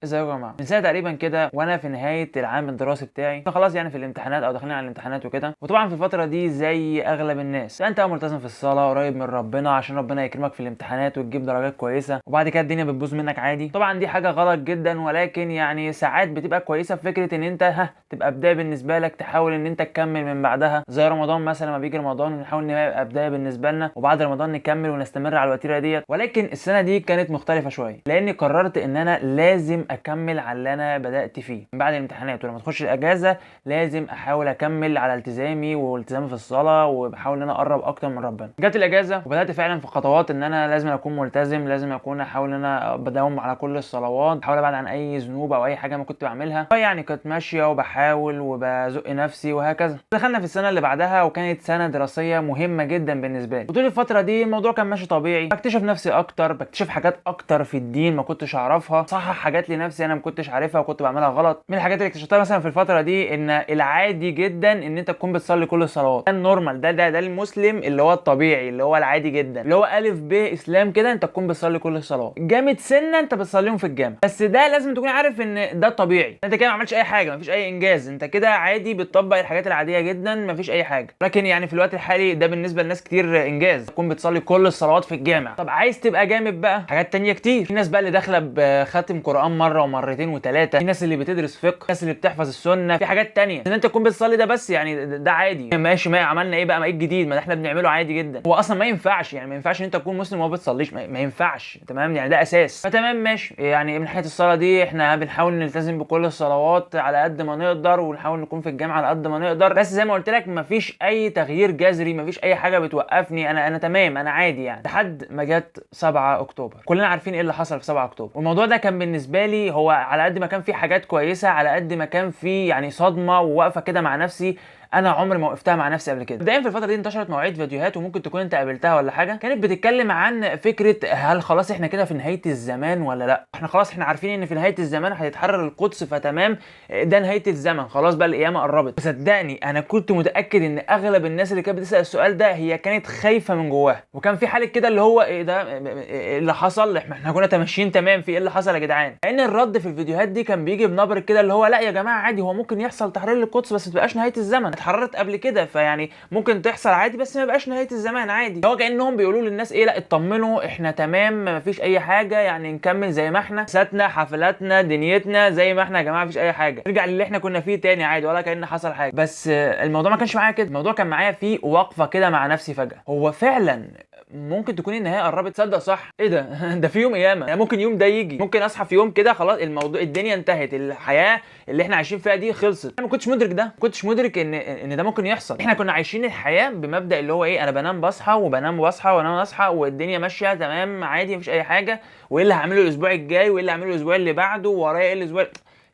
ازيكم يا جماعه؟ من سنه تقريبا كده وانا في نهايه العام الدراسي بتاعي، خلاص يعني في الامتحانات او داخلين على الامتحانات وكده. وطبعا في الفتره دي زي اغلب الناس انت ملتزم في الصلاه قريب من ربنا عشان ربنا يكرمك في الامتحانات وتجيب درجات كويسه، وبعد كده الدنيا بتبوظ منك عادي. طبعا دي حاجه غلط جدا، ولكن يعني ساعات بتبقى كويسه في فكره ان انت تبقى بدايه بالنسبه لك، تحاول ان انت تكمل من بعدها. زي رمضان مثلا، لما بيجي رمضان نحاول ان هي يبقى بدايه بالنسبه لنا، وبعد رمضان نكمل ونستمر على الوتيره ديت. ولكن السنه دي كانت مختلفه شويه، لاني قررت ان انا لازم اكمل على اللي انا بدات فيه من بعد الامتحانات. ولما تخش الاجازه لازم احاول اكمل على التزامي والتزامي في الصلاه، وبحاول ان انا اقرب اكتر من ربنا. جت الاجازه وبدات فعلا في خطوات ان انا لازم اكون ملتزم، لازم اكون احاول ان انا بداوم على كل الصلوات، بحاول ابعد عن اي ذنوب او اي حاجه ما كنت بعملها. يعني كانت ماشيه وبحاول وبزق نفسي وهكذا. دخلنا في السنه اللي بعدها، وكانت سنه دراسيه مهمه جدا بالنسبه لي. وطول الفتره دي الموضوع كان ماشي طبيعي، بكتشف نفسي اكتر، بكتشف حاجات اكتر في الدين ما كنتش اعرفها، صحح حاجات لنفسي انا ما كنتش عارفها وكنت بعملها غلط. من الحاجات اللي اكتشفتها مثلا في الفتره دي ان العادي جدا ان انت تكون بتصلي كل الصلوات. ده النورمال، ده المسلم اللي هو الطبيعي، اللي هو العادي جدا، اللي هو الف ب اسلام كده، انت تكون بتصلي كل الصلوات. جامد سنه انت بتصليهم في الجامع، بس ده لازم تكون عارف ان ده الطبيعي. انت كده ما عملتش اي حاجه، ما فيش اي انجاز، انت كده عادي بتطبق الحاجات العاديه جدا، ما فيش اي حاجه. لكن يعني في الوقت الحالي ده بالنسبه لناس كتير انجاز، تكون بتصلي كل الصلوات في الجامع. طب عايز تبقى جامد بقى، حاجات تانية كتير. في ناس بقى اللي داخله بختم قران مره ومرتين وثلاثه، في ناس اللي بتدرس فقه، ناس اللي بتحفظ السنه، في حاجات تانية. ان انت تكون بتصلي ده بس يعني ده عادي ماشي. ما عملنا ايه بقى؟ ما ايه الجديد؟ ما ده احنا بنعمله عادي جدا. هو اصلا ما ينفعش، يعني ما ينفعش ان انت تكون مسلم وما بتصليش، ما ينفعش. تمام، يعني ده اساس. فتمام ماشي. يعني من ناحيه الصلاه دي احنا بنحاول نلتزم بكل الصلوات على قد ما نقدر، ونحاول نكون في الجامعه على قد ما نقدر. بس زي ما قلت لك ما فيش اي تغيير جذري، ما فيش اي حاجه بتوقفني. انا تمام، انا عادي يعني. لحد ما جت 7 اكتوبر. كلنا عارفين ايه اللي حصل في 7 اكتوبر. والموضوع ده كان بالنسبه لي هو على قد ما كان في حاجات كويسه، على قد ما كان في يعني صدمه ووقفه كده مع نفسي. انا عمري ما وقفتها مع نفسي قبل كده. دايما في الفتره دي انتشرت مواعيد فيديوهات، وممكن تكون انت قابلتها ولا حاجه، كانت بتتكلم عن فكره هل خلاص احنا كده في نهايه الزمان ولا لا. احنا خلاص احنا عارفين ان في نهايه الزمان هتتحرر القدس، فتمام ده نهايه الزمن، خلاص بقى القيامه قربت. وصدقني انا كنت متاكد ان اغلب الناس اللي كانت بتسال السؤال ده هي كانت خايفه من جواها، وكان في حاله كده اللي هو ايه ده، إيه اللي حصل؟ احنا كنا ماشيين تمام، في ايه اللي حصل يا جدعان؟ لان الرد في الفيديوهات دي كان بيجي بنبره كده اللي هو لا يا جماعه عادي، هو ممكن يحصل تحرير للقدس بس ما تبقاش نهايه الزمن، اتحررت قبل كده، فيعني ممكن تحصل عادي بس ما يبقاش نهايه الزمان عادي. هو كانهم بيقولوا للناس ايه، لا اطمنوا احنا تمام، ما فيش اي حاجه، يعني نكمل زي ما احنا، ساتنا حفلاتنا دنيتنا زي ما احنا يا جماعه، مفيش اي حاجه، نرجع للي احنا كنا فيه تاني عادي ولا كأن حصل حاجه. بس الموضوع ما كانش معايا كده. الموضوع كان معايا فيه وقفه كده مع نفسي فجاه. هو فعلا ممكن تكون النهايه قربت؟ تصدق صح، ايه ده ده في يوم قيامه، يعني ممكن يوم ده يجي، ممكن اصحى في يوم كده خلاص الموضوع الدنيا انتهت، الحياه اللي احنا عايشين فيها دي خلصت. انا ما كنتش مدرك ده، ما كنتش مدرك ان ده ممكن يحصل. احنا كنا عايشين الحياه بمبدا اللي هو ايه، انا بنام بصحى وبنام واصحى وانام اصحى، والدنيا ماشيه تمام عادي مفيش اي حاجه، وايه اللي هعمله الاسبوع الجاي، وايه اللي هعمله الاسبوع اللي بعده، ورايا ايه الاسبوع.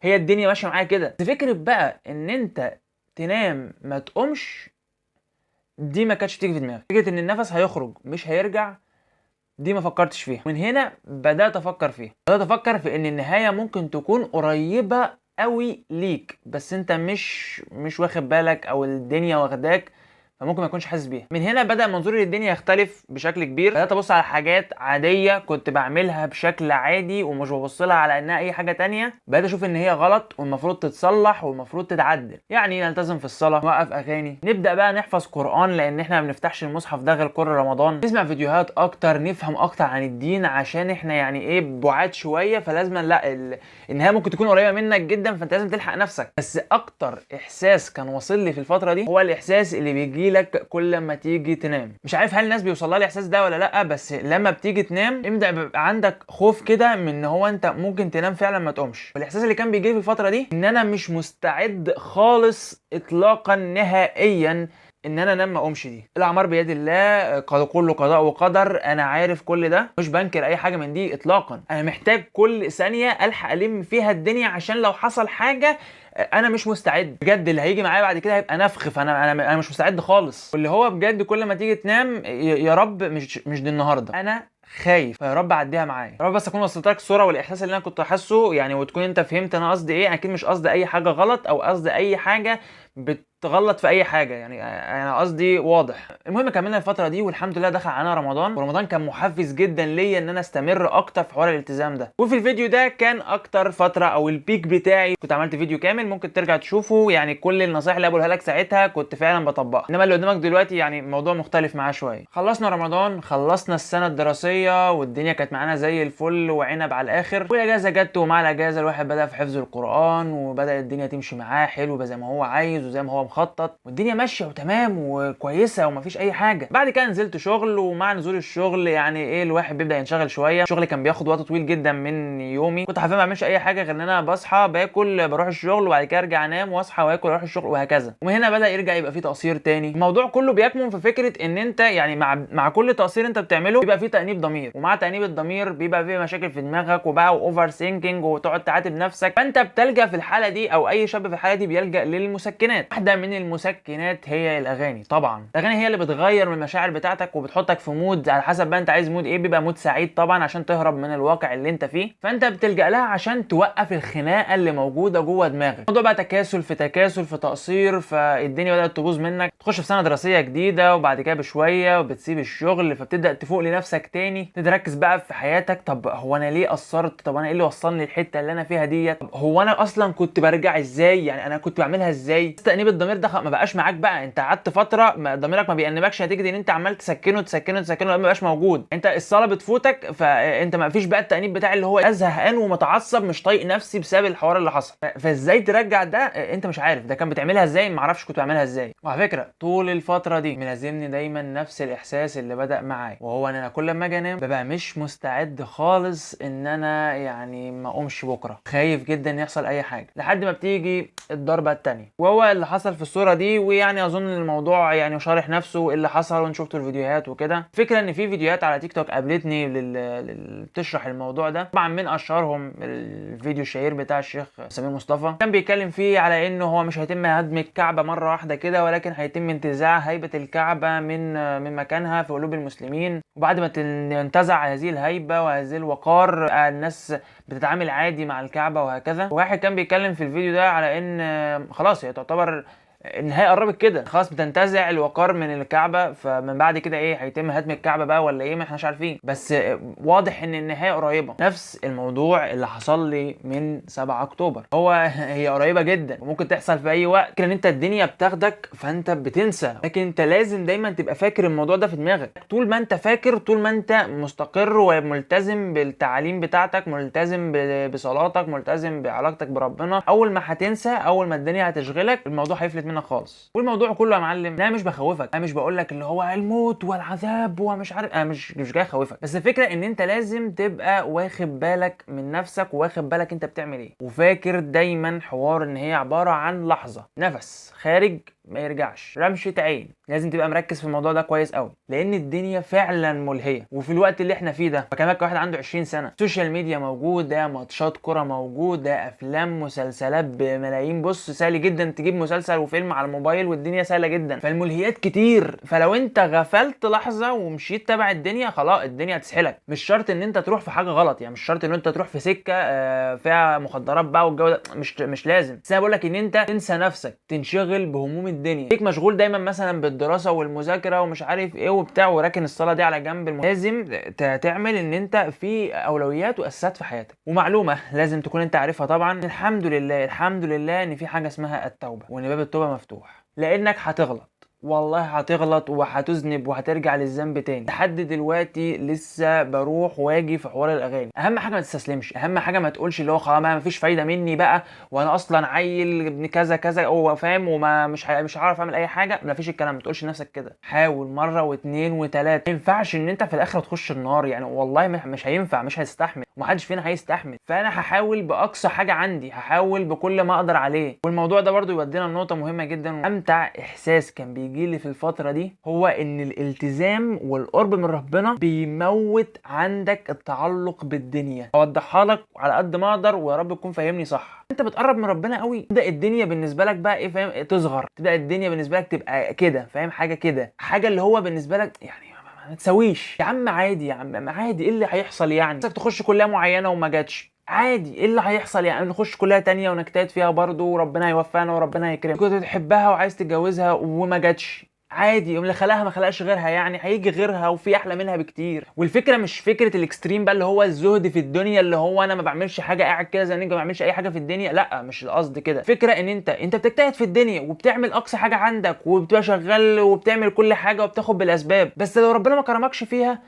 هي الدنيا ماشيه معايا كده. بس فكره بقى ان انت تنام ما تقومش، دي ما كانتش تيجي في دماغي. فكره ان النفس هيخرج مش هيرجع، دي ما فكرتش فيها. من هنا بدات افكر فيها، بدات افكر في ان النهايه ممكن تكون قريبه قوي ليك، بس انت مش واخد بالك، او الدنيا واخداك، فممكن ما يكونش حاسس بيها. من هنا بدأ منظوري للدنيا يختلف بشكل كبير. بدأت أبص على حاجات عادية كنت بعملها بشكل عادي ومش ببص لها على إنها أي حاجة تانية، بدأت أشوف إن هي غلط والمفروض تتصلح والمفروض تتعدل. يعني نلتزم في الصلاة، نوقف أغاني، نبدأ بقى نحفظ قرآن، لأن إحنا ما بنفتحش المصحف ده غير كل رمضان، نسمع فيديوهات أكتر، نفهم أكتر عن الدين، عشان إحنا يعني إيه بعاد شوية، فلازم لا النهاية ممكن تكون قريبة منك جدا، فأنت لازم تلحق نفسك. بس أكتر إحساس كان واصل لي في الفترة دي هو الإحساس اللي بيجي لك كل ما تيجي تنام. مش عارف هل الناس بيوصل لها الاحساس ده ولا لا، بس لما بتيجي تنام يبدا بيبقى عندك خوف كده من ان هو انت ممكن تنام فعلا ما تقومش. والاحساس اللي كان بيجي لي في الفتره دي ان انا مش مستعد خالص اطلاقا نهائيا ان انا انام ما اقومش. دي الاعمار بيد الله، كله قضاء وقدر، انا عارف كل ده، مش بنكر اي حاجه من دي اطلاقا. انا محتاج كل ثانيه الحق الم فيها الدنيا، عشان لو حصل حاجه انا مش مستعد بجد. اللي هيجي معايا بعد كده هيبقى نفخ، فانا مش مستعد خالص. واللي هو بجد كل ما تيجي تنام يا رب مش دي النهارده، انا خايف، فيا رب عديها معايا، يا رب بس اكون وصلت لك الصوره والاحساس اللي انا كنت حاسه يعني، وتكون انت فهمت انا قصدي ايه. اكيد مش قصدي اي حاجه غلط، او قصدي اي حاجه تغلط في اي حاجه، يعني انا قصدي واضح. المهم كملنا الفتره دي والحمد لله دخل علينا رمضان، ورمضان كان محفز جدا ليا ان انا استمر اكتر في حوار الالتزام ده. وفي الفيديو ده كان اكتر فتره او البيك بتاعي، كنت عملت فيديو كامل ممكن ترجع تشوفه، يعني كل النصايح اللي بقولها لك ساعتها كنت فعلا بطبقها. انما اللي قدامك دلوقتي يعني الموضوع مختلف معاه شويه. خلصنا رمضان، خلصنا السنه الدراسيه والدنيا كانت معانا زي الفل وعنب على الاخر، والاجازه جت، ومع الاجازه الواحد بدا في حفظ القران وبدا الدنيا تمشي معاه حلو زي ما هو عايز وزي ما هو مخطط، والدنيا ماشيه وتمام وكويسه ومفيش اي حاجه. بعد كده نزلت شغل، ومع نزول الشغل يعني ايه الواحد بيبدا ينشغل شويه. الشغل كان بياخد وقت طويل جدا من يومي، كنت حرفيا ما بعملش اي حاجه غير ان انا بصحى باكل بروح الشغل وبعد كده ارجع انام واصحى واكل واروح الشغل وهكذا. ومن هنا بدا يرجع يبقى فيه تقصير تاني. الموضوع كله بيكمن في فكره ان انت يعني مع كل تقصير انت بتعمله بيبقى فيه تانيب ضمير، ومع تانيب الضمير بيبقى فيه مشاكل في دماغك وبقى اوفر ثينكينج وتقعد تعاتب نفسك. فانت بتلجأ في الحاله دي او اي شاب في الحاله دي بيلجأ للمسكنات. واحده من المسكنات هي الاغاني. طبعا الاغاني هي اللي بتغير من المشاعر بتاعتك وبتحطك في مود على حسب بقى انت عايز مود ايه. بيبقى مود سعيد طبعا عشان تهرب من الواقع اللي انت فيه، فانت بتلجأ لها عشان توقف الخناقه اللي موجوده جوه دماغك. الموضوع بقى تكاسل في تكاسل في تقصير، فالدنيا بدأت تبوظ منك، تخش في سنه دراسيه جديده وبعد كده بشويه وبتسيب الشغل، فبتبدأ تفوق لنفسك تاني، تركز بقى في حياتك. طب هو انا ليه قصرت؟ طب انا ايه اللي وصلني للحته اللي انا فيها ديت؟ طب هو انا اصلا كنت برجع ازاي؟ يعني انا كنت بعملها ازاي؟ تأنيب الضمير ده ما بقاش معاك بقى. انت قعدت فتره ضميرك ما بيأنبكش نتيجه ان انت عمال تسكنه تسكنه تسكنه ما بقاش موجود. انت الصلاه بتفوتك فانت ما فيش بقى التأنيب بتاع اللي هو زهقان ومتعصب مش طايق نفسي بسبب الحوار اللي حصل. فازاي ترجع ده؟ انت مش عارف ده كان بتعملها ازاي، ما اعرفش كنت بعملها ازاي. وعلى فكره طول الفتره دي ملازمني دايما نفس الاحساس اللي بدأ معايا، وهو ان انا كل ما اجي انام ببقى مش مستعد خالص ان انا يعني ما اقومش بكره، خايف جدا يحصل اي حاجه لحد ما بتيجي الضربه الثانيه. وهو اللي حصل في الصوره دي. ويعني اظن الموضوع يعني شارح نفسه اللي حصل وان شفتوا الفيديوهات وكده. فكره ان في فيديوهات على تيك توك قابلتني بتشرح الموضوع ده. طبعا من اشهرهم الفيديو الشهير بتاع الشيخ سمير مصطفى، كان بيتكلم فيه على انه هو مش هيتم هدم الكعبه مره واحده كده، ولكن هيتم انتزاع هيبه الكعبه من مكانها في قلوب المسلمين. وبعد ما ينتزع هذه الهيبه وهذه الوقار الناس بتتعامل عادي مع الكعبه وهكذا. واحد كان بيتكلم في الفيديو ده على ان خلاص هي تعتبر النهايه قربت كده، خلاص بتنتزع الوقار من الكعبه، فمن بعد كده ايه هيتم هدم الكعبه بقى ولا ايه؟ ما احناش عارفين، بس واضح ان النهايه قريبه. نفس الموضوع اللي حصل لي من 7 اكتوبر، هي قريبه جدا وممكن تحصل في اي وقت. لكن انت الدنيا بتاخدك فانت بتنسى، لكن انت لازم دايما تبقى فاكر الموضوع ده في دماغك. طول ما انت فاكر، طول ما انت مستقر وملتزم بالتعاليم بتاعتك، ملتزم بصلاتك، ملتزم بعلاقتك بربنا، اول ما هتنسى، اول ما الدنيا هتشغلك، الموضوع هيفلت منك خالص. والموضوع كله يا معلم انا مش بخوفك، انا مش بقول لك اللي هو الموت والعذاب ومش عارف، انا مش جاي اخوفك، بس الفكره ان انت لازم تبقى واخد بالك من نفسك وواخد بالك انت بتعمل ايه، وفاكر دايما حوار ان هي عباره عن لحظه، نفس خارج ما يرجعش، رمشة عين. لازم تبقى مركز في الموضوع ده كويس قوي، لان الدنيا فعلا ملهيه. وفي الوقت اللي احنا فيه ده بكلمك واحد عنده 20 سنه، السوشيال ميديا موجوده، ماتشات كره موجوده، افلام مسلسلات بملايين. بص سهل جدا تجيب مسلسل وفيلم على الموبايل والدنيا سهله جدا، فالملهيات كتير. فلو انت غفلت لحظه ومشيت تبع الدنيا خلاص الدنيا هتسحلك. مش شرط ان انت تروح في حاجه غلط، يعني مش شرط ان انت تروح في سكه فيها مخدرات بقى والجو ده، مش لازم. بس انا بقول لك ان انت تنسى نفسك، تنشغل بهموم الدنيا، ليك مشغول دايما مثلا بالدراسه والمذاكره ومش عارف ايه وبتاع، وراكن الصلاه دي على جنب. لازم تعمل ان انت في اولويات واساسات في حياتك. ومعلومه لازم تكون انت عارفها طبعا، الحمد لله الحمد لله ان في حاجه اسمها التوبه، وان باب التوبه مفتوح، لانك هتغلط، والله هتغلط وهتذنب وهترجع للذنب تاني. لحد دلوقتي لسه بروح واجي في حوار الاغاني. اهم حاجه ما تستسلمش، اهم حاجه ما تقولش اللي هو خلاص ما فيش فايده مني بقى، وانا اصلا عيل ابن كذا كذا هو فاهم وما مش هعرف اعمل اي حاجه. ما فيش الكلام، ما تقولش لنفسك كده. حاول مره واثنين وثلاثه. ما ينفعش ان انت في الاخر تخش النار، يعني والله مش هينفع، مش هيستحمل، ومحدش فينا هيستحمل. فانا هحاول باقصى حاجه عندي، هحاول بكل ما اقدر عليه. والموضوع ده برضو يودينا لنقطه مهمه جدا. امتع احساس كان بيجي لي في الفتره دي هو ان الالتزام والقرب من ربنا بيموت عندك التعلق بالدنيا. اوضحها لك على قد ما اقدر ويا رب تكون فاهمني صح. انت بتقرب من ربنا قوي، تبدا الدنيا بالنسبه لك بقى ايه، فاهم، تصغر، تبدا الدنيا بالنسبه لك تبقى كده، فاهم، حاجه كده، حاجه اللي هو بالنسبه لك يعني ما تسويش. يا عم عادي، يا عم عادي، ايه اللي هيحصل يعني؟ نفسك تخش كليه معينه وما جاتش، عادي، ايه اللي هيحصل يعني؟ نخش كليه تانية ونجتهد فيها برضه وربنا يوفقنا وربنا يكرمك. كنت بتحبها وعايز تتجوزها وما جاتش، عادي، يوم اللي خلاها ما خلقش غيرها، يعني هيجي غيرها وفي احلى منها بكتير. والفكره مش فكره الاكستريم بقى اللي هو الزهد في الدنيا، اللي هو انا ما بعملش حاجه قاعد كده زي النجم ما بعملش اي حاجه في الدنيا، لا مش القصد كده. فكره ان انت بتجتهد في الدنيا وبتعمل اقصى حاجه عندك وبتبقى شغال وبتعمل كل حاجه وبتاخد بالاسباب، بس لو ربنا ما كرمكش فيها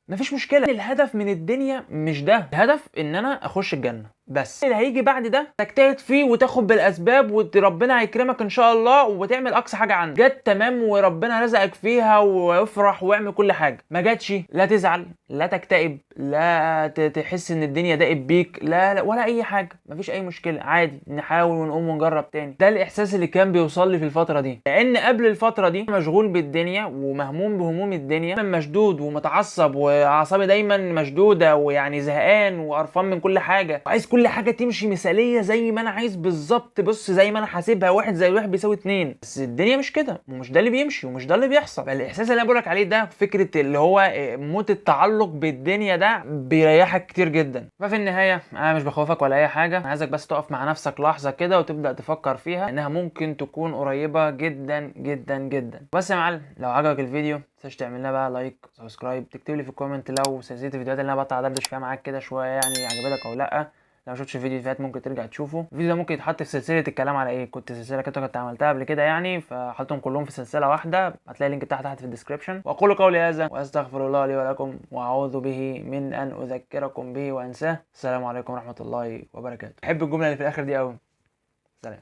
مفيش مشكله. الهدف من الدنيا مش ده، الهدف ان انا اخش الجنه بس. اللي هيجي بعد ده تجتهد فيه وتاخد بالاسباب وربنا هيكرمك ان شاء الله وتعمل اقصى حاجه عندك. جت تمام وربنا رزقك فيها وافرح واعمل كل حاجه. ما جاتش، لا تزعل، لا تكتئب، لا تحس ان الدنيا ضاقت بيك، لا ولا اي حاجه، مفيش اي مشكله، عادي نحاول ونقوم ونجرب تاني. ده الاحساس اللي كان بيوصل لي في الفتره دي، لان قبل الفتره دي مشغول بالدنيا ومهموم بهموم الدنيا، مشدود ومتعصب واعصابي دايما مشدوده ويعني زهقان وقرفان من كل حاجه، وعايز كل حاجه تمشي مثاليه زي ما انا عايز بالظبط. بص زي ما انا حاسبها، 1+1=2، بس الدنيا مش كده ومش ده اللي بيمشي ومش ده اللي بيحصل. فالاحساس اللي انا بقولك عليه ده، فكره اللي هو موت التعلق بالدنيا ده، بيريحك كتير جدا. ففي النهايه انا مش بخوفك ولا اي حاجه، انا عايزك بس تقف مع نفسك لحظه كده وتبدا تفكر فيها انها ممكن تكون قريبه جدا جدا جدا. بس يا معلم، لو عجبك الفيديو متنساش تعمل لنا بقى لايك، سبسكرايب، تكتب لي في الكومنت لو سلسله الفيديوهات اللي انا بطلع ادردش فيها معاك كده شويه يعني عجبتك او لا. لو ما شفتش الفيديو اللي فات ممكن ترجع تشوفه. الفيديو ده ممكن يتحط في سلسله الكلام على ايه، كنت سلسله كده كنت عملتها قبل كده يعني، فحطهم كلهم في سلسله واحده، هتلاقي اللينك بتاعها تحت في الديسكربشن. واقول قولي هذا واستغفر الله لي ولكم واعوذ به من ان اذكركم به وانساه. السلام عليكم ورحمه الله وبركاته. بحب الجمله اللي في الاخر دي قوي. سلام.